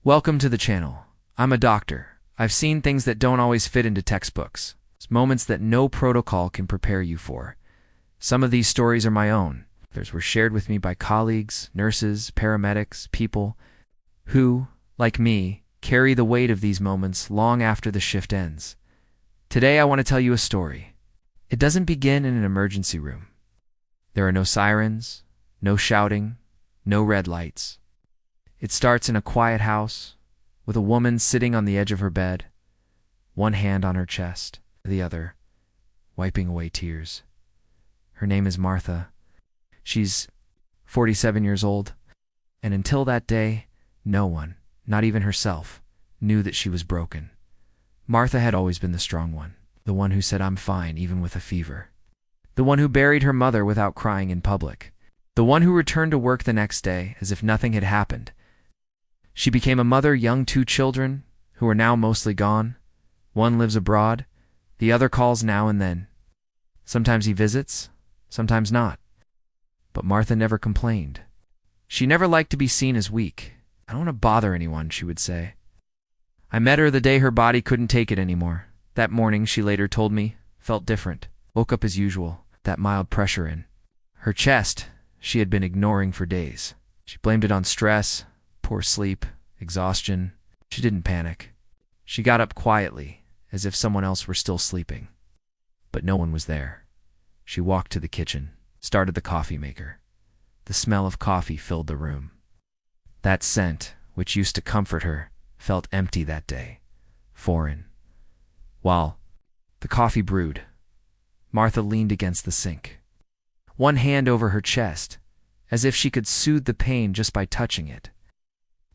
Welcome to the channel. I'm a doctor. I've seen things that don't always fit into textbooks. It's moments that no protocol can prepare you for. Some of these stories are my own. Others were shared with me by colleagues, nurses, paramedics, people who, like me, carry the weight of these moments long after the shift ends. Today I want to tell you a story. It doesn't begin in an emergency room. There are no sirens, no shouting, no red lights. It starts in a quiet house, with a woman sitting on the edge of her bed, one hand on her chest, the other wiping away tears. Her name is Martha. She's 47 years old, and until that day, no one, not even herself, knew that she was broken. Martha had always been the strong one, the one who said, "I'm fine, even with a fever." The one who buried her mother without crying in public. The one who returned to work the next day as if nothing had happened. She became a mother, young 2 children, who are now mostly gone. One lives abroad, the other calls now and then. Sometimes he visits, sometimes not. But Martha never complained. She never liked to be seen as weak. "I don't want to bother anyone," she would say. I met her the day her body couldn't take it anymore. That morning, she later told me, felt different. Woke up as usual, that mild pressure in her chest she had been ignoring for days. She blamed it on stress, poor sleep, exhaustion. She didn't panic. She got up quietly, as if someone else were still sleeping. But no one was there. She walked to the kitchen, started the coffee maker. The smell of coffee filled the room. That scent, which used to comfort her, felt empty that day, foreign. While the coffee brewed, Martha leaned against the sink, one hand over her chest, as if she could soothe the pain just by touching it.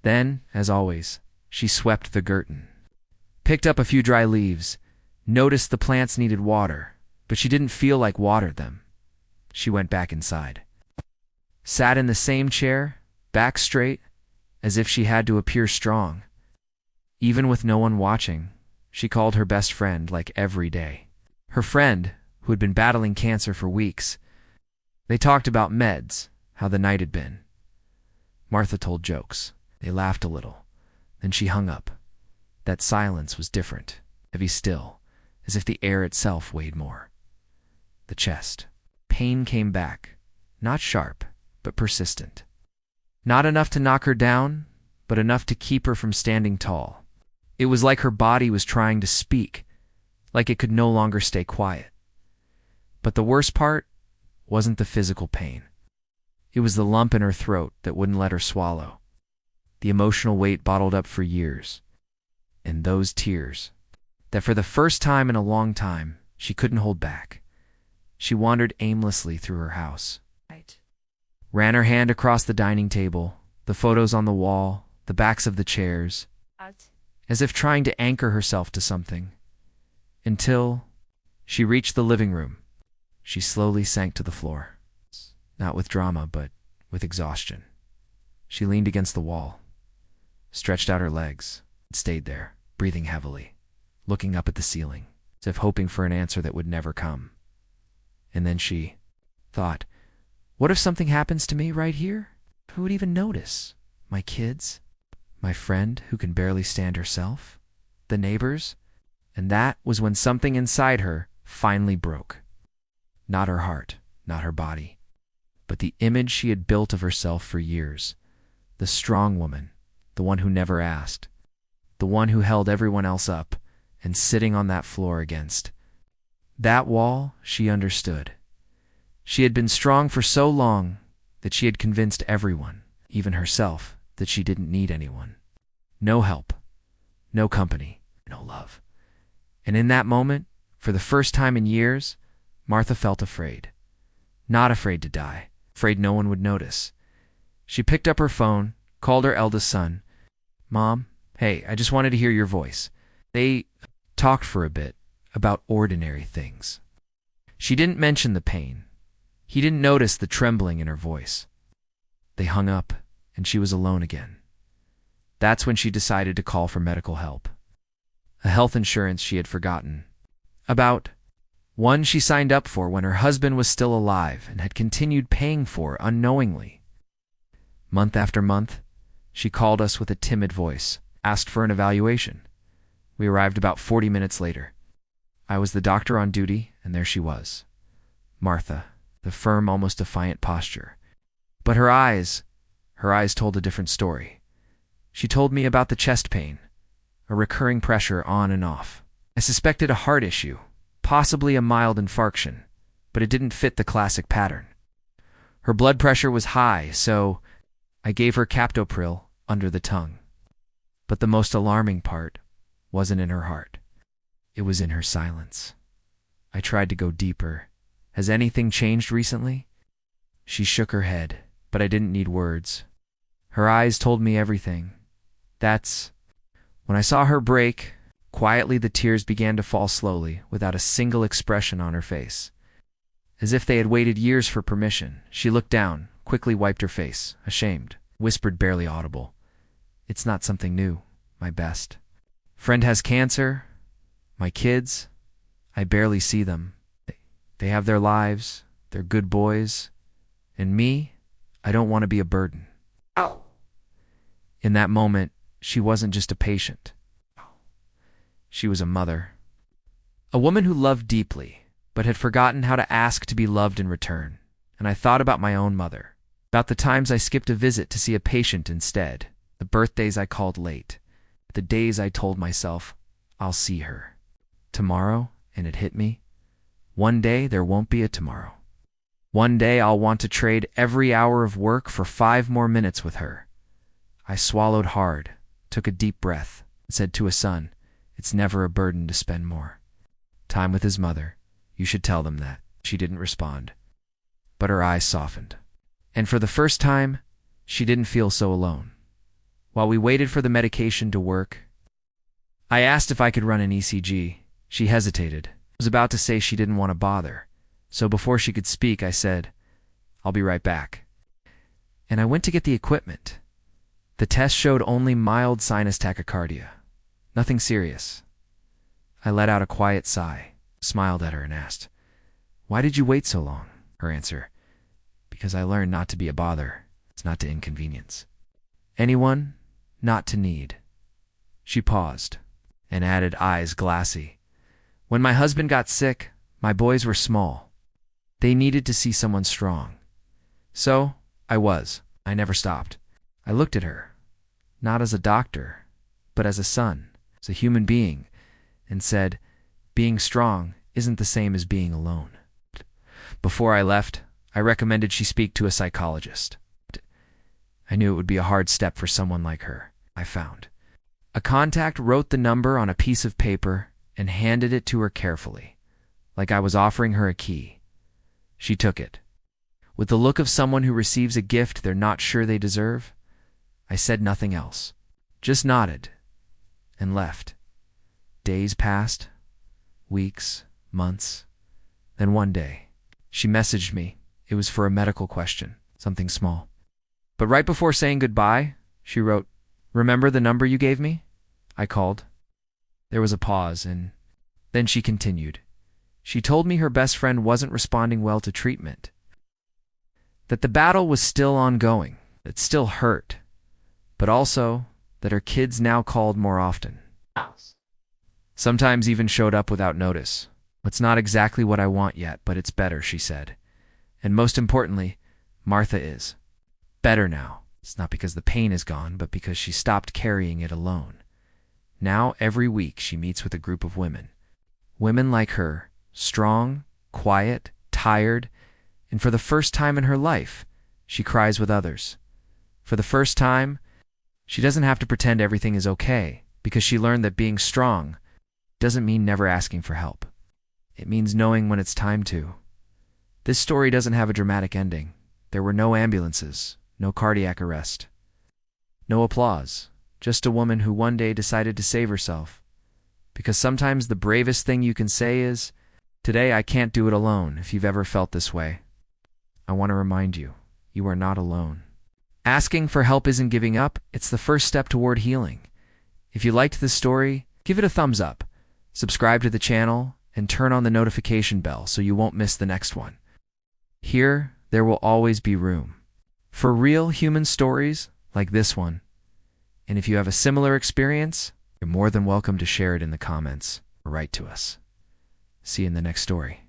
Then, as always, she swept the curtain, picked up a few dry leaves, noticed the plants needed water, but she didn't feel like watered them. She went back inside, sat in the same chair, back straight, as if she had to appear strong. Even with no one watching, she called her best friend like every day. Her friend, who had been battling cancer for weeks. They talked about meds, how the night had been. Martha told jokes. They laughed a little. Then she hung up. That silence was different, heavy still, as if the air itself weighed more. The chest. Pain came back, not sharp, but persistent. Not enough to knock her down, but enough to keep her from standing tall. It was like her body was trying to speak, like it could no longer stay quiet. But the worst part wasn't the physical pain. It was the lump in her throat that wouldn't let her swallow. The emotional weight bottled up for years. And those tears, that for the first time in a long time, she couldn't hold back. She wandered aimlessly through her house. Ran her hand across the dining table, the photos on the wall, the backs of the chairs, as if trying to anchor herself to something. Until she reached the living room. She slowly sank to the floor. Not with drama, but with exhaustion. She leaned against the wall, stretched out her legs, and stayed there, breathing heavily, looking up at the ceiling, as if hoping for an answer that would never come. And then she thought, what if something happens to me right here? Who would even notice? My kids? My friend who can barely stand herself? The neighbors? And that was when something inside her finally broke. Not her heart, not her body, but the image she had built of herself for years. The strong woman, the one who never asked, the one who held everyone else up, and sitting on that floor against that wall, she understood. She had been strong for so long that she had convinced everyone, even herself, that she didn't need anyone. No help, no company, no love. And in that moment, for the first time in years, Martha felt afraid. Not afraid to die, afraid no one would notice. She picked up her phone, called her eldest son. "Mom, hey, I just wanted to hear your voice." They talked for a bit about ordinary things. She didn't mention the pain. He didn't notice the trembling in her voice. They hung up, and she was alone again. That's when she decided to call for medical help. A health insurance she had forgotten about. One she signed up for when her husband was still alive and had continued paying for unknowingly. Month after month, She called us with a timid voice, asked for an evaluation. We arrived about 40 minutes later. I was the doctor on duty, and there she was. Martha, the firm, almost defiant posture. But her eyes told a different story. She told me about the chest pain, a recurring pressure on and off. I suspected a heart issue, possibly a mild infarction, but it didn't fit the classic pattern. Her blood pressure was high, so I gave her captopril under the tongue. But the most alarming part wasn't in her heart. It was in her silence. I tried to go deeper. Has anything changed recently? She shook her head, but I didn't need words. Her eyes told me everything. When I saw her break, quietly the tears began to fall slowly, without a single expression on her face. As if they had waited years for permission, she looked down, quickly wiped her face, ashamed, whispered barely audible, "It's not something new, my best. Friend has cancer. My kids, I barely see them. They have their lives, they're good boys. And me, I don't want to be a burden." Ow. In that moment, she wasn't just a patient. She was a mother. A woman who loved deeply, but had forgotten how to ask to be loved in return. And I thought about my own mother, about the times I skipped a visit to see a patient instead, the birthdays I called late, the days I told myself, I'll see her tomorrow, and it hit me. One day there won't be a tomorrow. One day I'll want to trade every hour of work for 5 more minutes with her. I swallowed hard, took a deep breath, and said to a son, "It's never a burden to spend more time with his mother. You should tell them that." She didn't respond, but her eyes softened. And for the first time, she didn't feel so alone. While we waited for the medication to work, I asked if I could run an ECG. She hesitated. I was about to say she didn't want to bother. So before she could speak, I said, "I'll be right back." And I went to get the equipment. The test showed only mild sinus tachycardia. Nothing serious. I let out a quiet sigh, smiled at her, and asked, "Why did you wait so long?" Her answer, "Because I learned not to be a bother. It's not to inconvenience anyone, not to need." She paused and added, eyes glassy, "When my husband got sick, my boys were small. They needed to see someone strong. So I never stopped." I looked at her, not as a doctor, but as a son, as a human being, and said, "Being strong isn't the same as being alone." Before I left, I recommended she speak to a psychologist. I knew it would be a hard step for someone like her, I found. A contact wrote the number on a piece of paper and handed it to her carefully, like I was offering her a key. She took it. With the look of someone who receives a gift they're not sure they deserve, I said nothing else, just nodded and left. Days passed, weeks, months. Then one day, she messaged me. It was for a medical question, something small. But right before saying goodbye, she wrote, "Remember the number you gave me?" I called. There was a pause, and then she continued. She told me her best friend wasn't responding well to treatment, that the battle was still ongoing, that still hurt, but also that her kids now called more often. Sometimes even showed up without notice. "It's not exactly what I want yet, but it's better," she said. And most importantly, Martha is better now. It's not because the pain is gone, but because she stopped carrying it alone. Now every week she meets with a group of women. Women like her, strong, quiet, tired, and for the first time in her life, she cries with others. For the first time, she doesn't have to pretend everything is okay, because she learned that being strong doesn't mean never asking for help. It means knowing when it's time to. This story doesn't have a dramatic ending. There were no ambulances, no cardiac arrest, no applause, just a woman who one day decided to save herself. Because sometimes the bravest thing you can say is, "Today I can't do it alone." If you've ever felt this way, I want to remind you, you are not alone. Asking for help isn't giving up, it's the first step toward healing. If you liked this story, give it a thumbs up, subscribe to the channel, and turn on the notification bell so you won't miss the next one. Here, there will always be room for real human stories like this one. And if you have a similar experience, you're more than welcome to share it in the comments or write to us. See you in the next story.